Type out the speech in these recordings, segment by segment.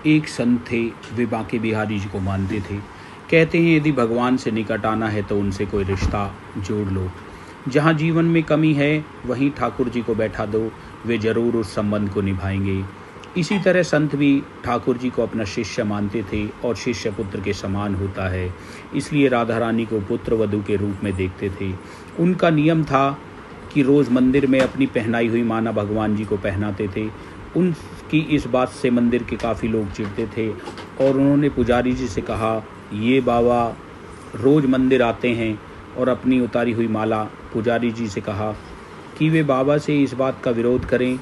एक संत थे, वे बांके बिहारी जी को मानते थे। कहते हैं यदि भगवान से निकट आना है तो उनसे कोई रिश्ता जोड़ लो। जहाँ जीवन में कमी है वहीं ठाकुर जी को बैठा दो, वे जरूर उस संबंध को निभाएंगे। इसी तरह संत भी ठाकुर जी को अपना शिष्य मानते थे और शिष्य पुत्र के समान होता है, इसलिए राधा रानी को पुत्र वधू के रूप में देखते थे। उनका नियम था कि रोज़ मंदिर में अपनी पहनाई हुई माला भगवान जी को पहनाते थे। उनकी इस बात से मंदिर के काफ़ी लोग चिढ़ते थे और उन्होंने पुजारी जी से कहा, ये बाबा रोज़ मंदिर आते हैं और अपनी उतारी हुई माला। पुजारी जी से कहा कि वे बाबा से इस बात का विरोध करें।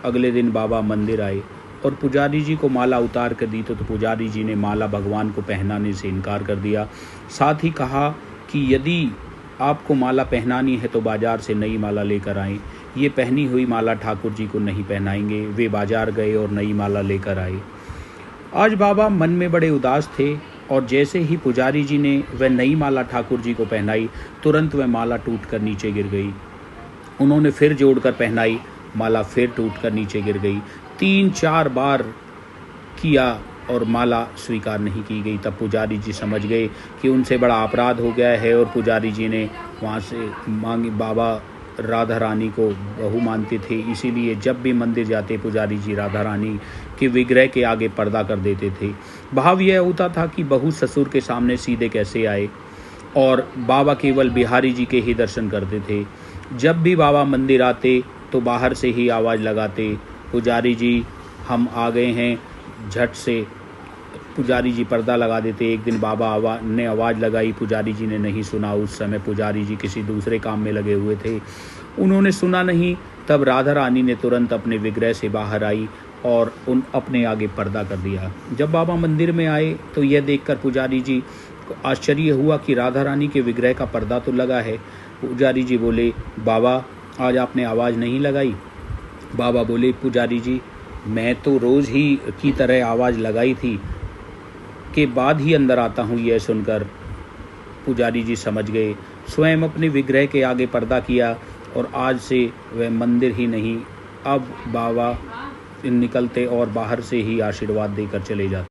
अगले दिन बाबा मंदिर आए और पुजारी जी को माला उतार कर दी तो पुजारी जी ने माला भगवान को पहनाने से इनकार कर दिया। साथ ही कहा कि यदि आपको माला पहनानी है तो बाज़ार से नई माला लेकर आएं। ये पहनी हुई माला ठाकुर जी को नहीं पहनाएंगे। वे बाज़ार गए और नई माला लेकर आए। आज बाबा मन में बड़े उदास थे और जैसे ही पुजारी जी ने वह नई माला ठाकुर जी को पहनाई, तुरंत वह माला टूटकर नीचे गिर गई। उन्होंने फिर जोड़कर पहनाई, माला फिर टूटकर नीचे गिर गई। 3-4 बार किया और माला स्वीकार नहीं की गई। तब पुजारी जी समझ गए कि उनसे बड़ा अपराध हो गया है और पुजारी जी ने वहाँ से मांगी। बाबा राधा रानी को बहू मानते थे, इसीलिए जब भी मंदिर जाते पुजारी जी राधा रानी के विग्रह के आगे पर्दा कर देते थे। भाव यह होता था कि बहू ससुर के सामने सीधे कैसे आए, और बाबा केवल बिहारी जी के ही दर्शन करते थे। जब भी बाबा मंदिर आते तो बाहर से ही आवाज़ लगाते, पुजारी जी हम आ गए हैं। झट से पुजारी जी पर्दा लगा देते। एक दिन बाबा ने आवाज़ लगाई, पुजारी जी ने नहीं सुना। उस समय पुजारी जी किसी दूसरे काम में लगे हुए थे, उन्होंने सुना नहीं। तब राधा रानी ने तुरंत अपने विग्रह से बाहर आई और अपने आगे पर्दा कर दिया। जब बाबा मंदिर में आए तो यह देखकर पुजारी जी को आश्चर्य हुआ कि राधा रानी के विग्रह का पर्दा तो लगा है। पुजारी जी बोले, बाबा आज आपने आवाज़ नहीं लगाई? बाबा बोले, पुजारी जी मैं तो रोज़ ही की तरह आवाज़ लगाई थी, के बाद ही अंदर आता हूँ। यह सुनकर पुजारी जी समझ गए, स्वयं अपने विग्रह के आगे पर्दा किया और आज से वह मंदिर ही नहीं, अब बाबा निकलते और बाहर से ही आशीर्वाद देकर चले जाते।